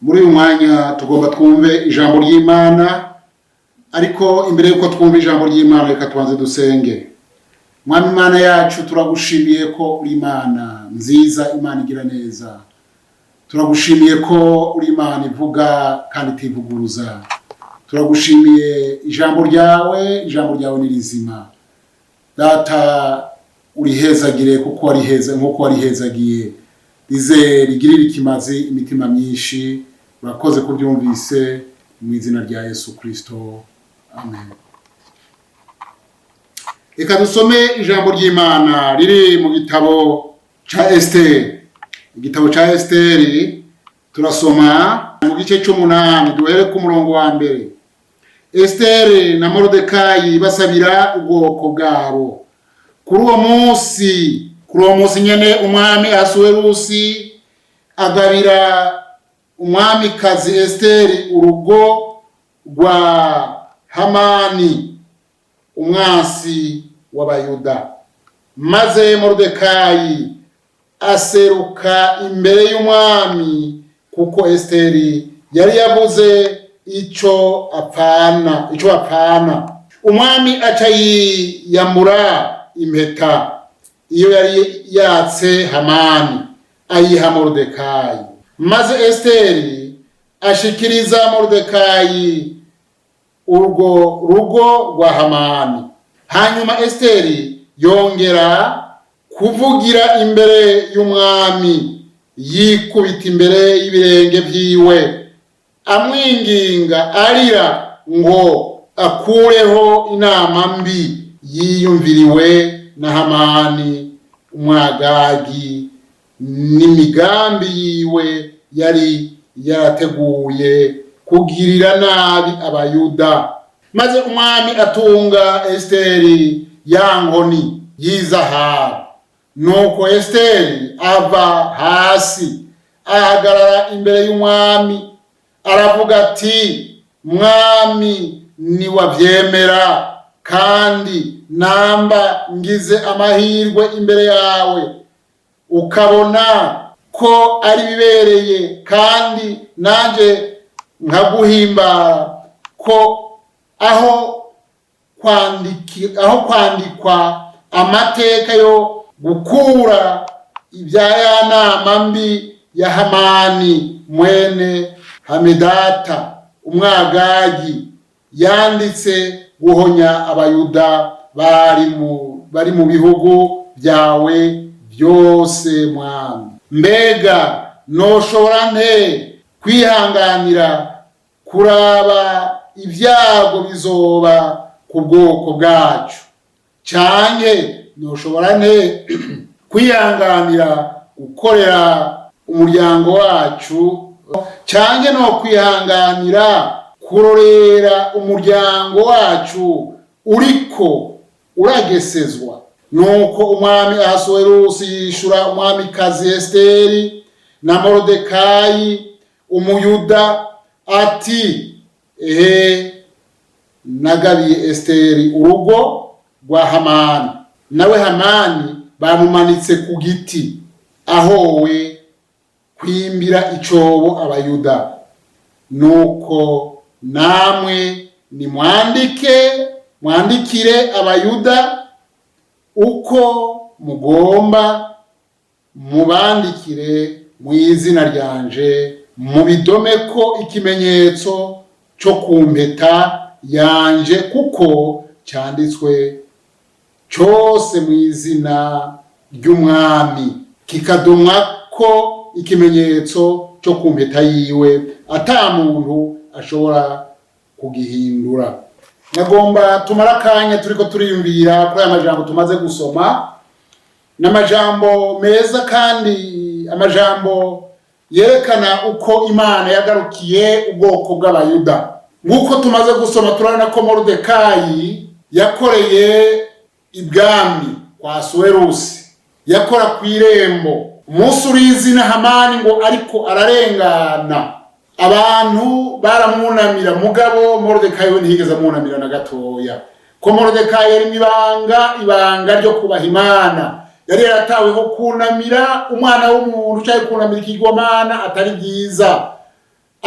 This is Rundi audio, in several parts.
Muri uyu mwanya tugomba twumve ijambo ry'Imana, ariko imbere yuko twumva ijambo ry'Imana reka tubanze dusenge. Mwami Imana yacu, turagushimiye ko uri Imana nziza, Imana igira neza. Turagushimiye ko uri Imana ivuga kandi itivuguruza. Turagushimiye ijambo ryawe ni rizima. Data urihezagire kuko warihezagiye. Rize rigirire ikimazi imitima myinshi. Urakoze kubyumvise mu izina rya Yesu Kristo. Amen. Reka dusome ijambo ry'Imana riri mu gitabo ca Esteri. Igitabo ca Esteri turasoma mu gice c'8, duhere ku murongo wa mbere. Esteri na Moridekayi basabira ubwoko bwabo. Kuri uwo munsi nyene umwami Ahasuwerusi agabira umwamikazi Esteri urugo rwa Hamani, umwasi w'Abayuda. Maze Moridekayi aseruka imbere y'umwami kuko Esteri yari yavuze ico apfana. Umwami aca yiyambura impeta iyo yari yatse Hamani, ayiha Moridekayi. Maze Esteri ashikiriza Moridekayi urwo rugo rwa Hamani. Hanyuma Esteri yongera kuvugira imbere y'umwami, yikubita imbere y'ibirenge vyiwe, amwinginga arira ngo akureho inama mbi yiyumviriwe na Hamani umwagagi n'imigambi yiwe yari yarateguye kugirira nabi Abayuda. Maze umwami atunga Esteri ya nkoni y'izahabu. Nuko Esteri ava hasi ahagarara imbere y'umwami, aravuga ati, mwami niwavyemera kandi namba ngize amahirwe imbere yawe, ukabona ko ari bibereye kandi nanje nkaguhimbara, ko aho kwandikwa amateka yo gukura ibya ya nama mbi ya Hamani mwene Hamedata umwagagi yanditse guhonya Abayuda bari mu bihugu byawe byose. Mwami, mbega noshobora nte kwihanganira kuraba ibyago bizoba ku bwoko bwacu? Canke noshobora nte kwihanganira gukorera umuryango wacu? Canke no kwihanganira kurorera umuryango wacu uriko uragesezwa? Nuko umwami Ahasuwerusi yishura umwamikazi Esteri na Moridekayi Umuyuda ati, nagabiye Esteri urugo rwa Hamani, nawe Hamani bamumanitse ku giti ahowe kwimbira icobo Abayuda. Nuko namwe mwandikire Abayuda uko mugomba, mubandikire mu izina ryanje, mubidomeko ikimenyetso cyo ku mpeta yanje, kuko cyanditswe cyose mu izina ry'umwami, kikadomwa ko ikimenyetso cyo ku mpeta yiwe, ata muntu ashobora kugihindura. Nagomba tumara akanya turiko turiyumvira kuri aya majambo tumaze gusoma. N'amajambo meza kandi amajambo yerekana uko Imana yagarukiye ubwoko bw'Abayuda. Nk'uko tumaze gusoma turabona ko Moridekayi yakoreye ibwami kwa Ahasuwerusi, yakora ku irembo. Umunsi urizi na Hamani ngo ariko ararengana, abantu baramwunamira, mugabo Moridekayi we ntiyigeze amwunamira na gatoya. Ko Moridekayi yari ibanga ryo kubaha Imana, yari yarataweho kunamira umwana w'umuntu cyangwa kunamira ikigomana atari byiza.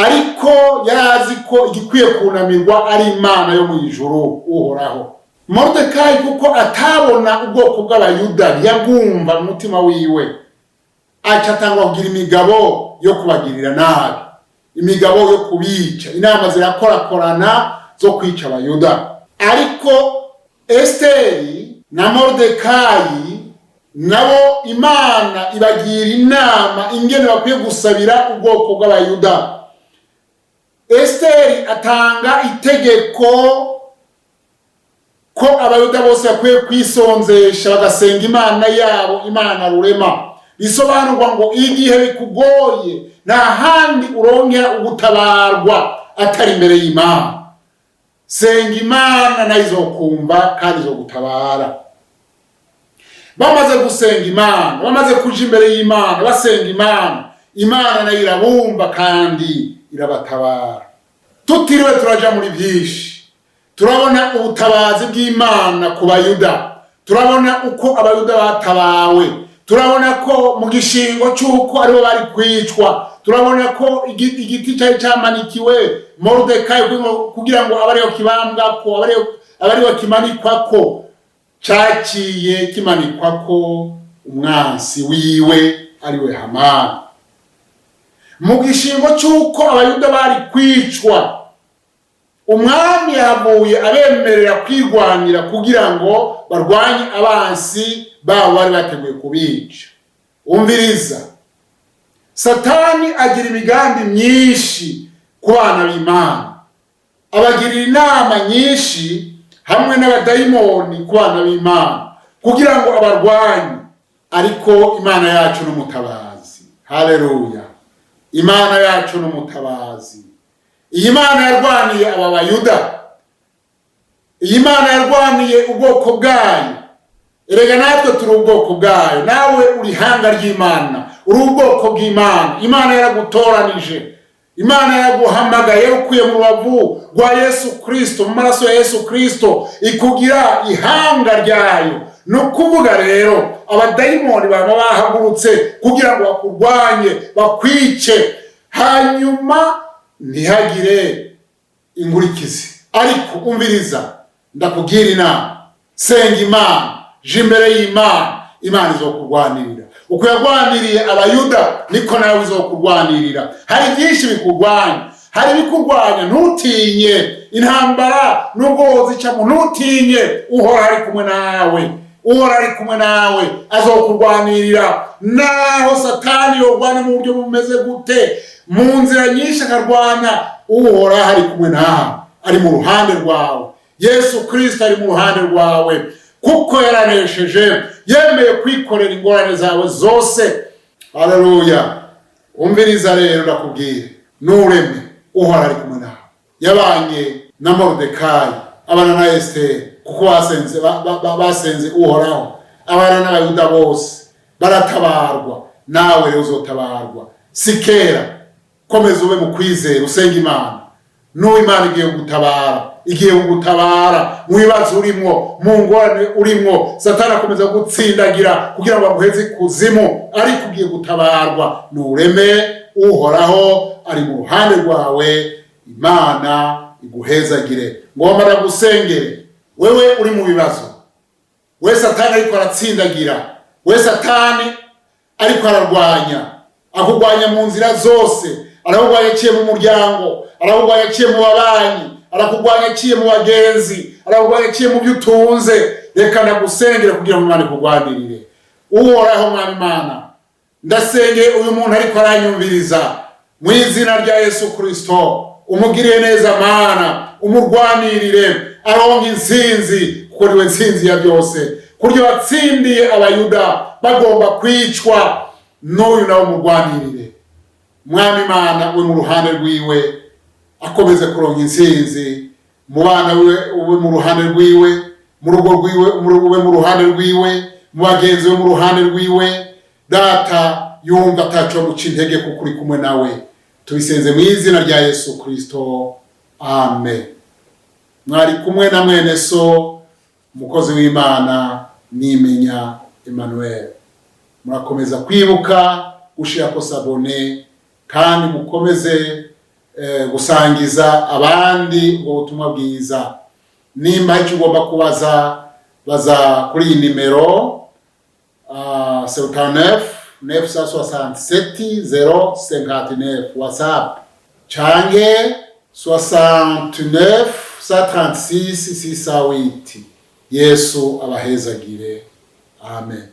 ariko yarazi ko igikwiye kunamirwa ari Imana yo mu ijuru uhoraho. Moridekayi kuko atabona ubwoko bw'abayuda ntiyagumva umutima wiwe, aca atangwa kugira imigabo yo kubagirira nabi, imigabo yo kubica, inama zirakorakorana zo kwica abayuda. Ariko Esiteri na Moridekayi nabo Imana ibagira inama ingene bakwiye gusabira ubwoko bw'abayuda. Esiteri atanga itegeko ko abayuda bose bakwiye kwisonzesha bagasenga Imana yabo, Imana rurema. Bisobanurwa ngo igihe bikugoye nta handi urongera ubutabarwa atari imbere y'Imana. Senga Imana nayo izokumva kandi izogutabara. Bamaze gusenga Imana, bamaze kuja imbere y'Imana basenga Imana, Imana nayo irabumva kandi irabatabara. Tutiriwe turaja muri byinshi, turabona ubutabazi bw'Imana ku bayuda, turabona uko abayuda batabawe, turabona ko mu gishingo cy'uko aribo bari kwicwa, turabona ko igiti cyari cyamanikiwe Moridekayi kugira ngo abariho kibambwako, abariho kimanikwako, cyaciye kimanikwako umwansi wiwe ariwe Hamani. Mu gishingo cy'uko abayuda bari kwicwa, umwami yavuye abemerera kwirwanira kugira ngo barwanye abansi babo bari bateguye kubica. Umviriza, Satani agira imigambi myinshi ku bana b'Imana, abagirira inama nyinshi hamwe n'abadayimoni ku bana b'Imana kugira ngo abarwanye. Ariko Imana yacu n'umutabazi. Haleluya! Imana yacu n'umutabazi. Iyi Mana yarwaniye aba bayuda, iyi Mana yarwaniye ubwoko bwayo. Erega natwe turi ubwoko bwayo, nawe uri hanga ry'Imana, uri ubwoko bw'Imana. Imana yaragutoranije, Imana yaguhamagaye ukuye mu rubavu rwa Yesu Kristo, mu maraso ya Yesu Kristo, ikugira ihanga ryayo. No kuvuga rero abadayimoni baba bahagurutse kugira ngo bakurwanye, bakwice, hanyuma ntihagire ingurikizi. Ariko umviriza, ndakugira inama, senga Imana, je imbere y'Imana, Imana izokurwanirira. Uko yarwaniriye abayuda niko nawe izokurwanirira. Hari byinshi bikurwanya, hari bikurwanya, ntutinye intambara nubwo wozicamo, ntutinye, uhora ari kumwe nawe, uhora ari kumwe nawe, azokurwanirira. Naho Satani yorwana mu buryo bumeze gute, mu nzira nyinshi akarwana, uhora ari kumwe nawe, ari mu ruhande rwawe. Yesu Kristo ari mu ruhande rwawe, kuko yaranesheje, yemeye kwikorera ingorane zawe zose. Haleluya! Umviriza rero ndakubwire, nureme, uhora ari kumwe nawe. Yabanye na Moridekayi, abana na Esiteri, kuko basenze uhoraho. Abana n'abayuda bose baratabarwa, nawe rero uzotabarwa. Sikera, komeza ube mu kwizera, usenga Imana. N'uwo Imana igiye gutabara, igiye gutabara mu bibazo urimo, mu ngorane urimo. Satani akomeza gutsindagira kugira ngo aguheze ikuzimu, ariko ugiye gutabarwa. Nureme, uhoraho ari mu ruhande rwawe. Imana iguhezagire. Ngomara gusengere wewe uri mu bibazo, we Satani ariko aratsindagira, we Satani ariko ararwanya, akugwanya mu nzira zose. Arahugwanya aciye mu muryango, arahugwanya aciye mu babanyi, arakugwanya aciye mu bagenzi, arahugwanya aciye mu byutunze. Reka ndagusengere kugira ngo Imana ikugwanirire. Uhoraho Mwami Imana, ndasengeye uyu muntu ariko aranyumviriza, mu izina rya Yesu Kristo, umugirire neza Mana, umurwanirire, aronke intsinzi, kuko niwe ntsinzi ya byose. Kuryo watsindiye abayuda bagomba kwicwa, n'uyu nawe umurwanirire. Mwami Imana, uri mu ruhande rwiwe, akomeze kuronka intsinzi. Mu bana ube mu ruhande rwiwe, mu rugo rwiwe ube mu ruhande rwiwe, mu bagenzi be mu ruhande rwiwe. Data, yumva ataco guca intege kuko uri kumwe nawe. Tubisenze mu izina rya Yesu Kristo, amen. Mwari kumwe na mwene so, umukozi w'Imana Nimenya Emmanuel. Murakomeza kwibuka gushirako sabone, kandi mukomeze gusangiza abandi ubwo butumwa bwiza. Nimba icyo ugomba kubaza, baza kuri iyi nimero 79 967 059 WhatsApp canke 69 136 608. Yesu abahezagire. Amen.